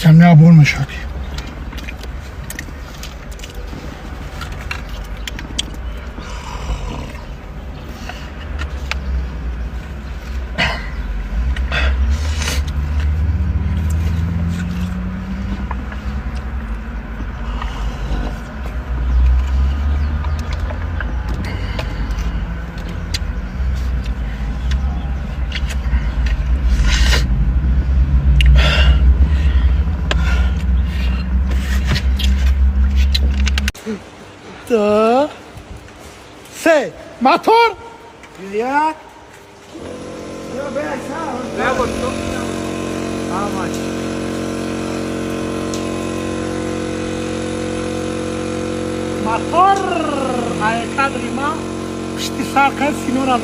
تعمليها بول مشاكل. Sei, motor! Yeah. How much? Motor! Ay kadri ma, işte sarkan sinor aldı.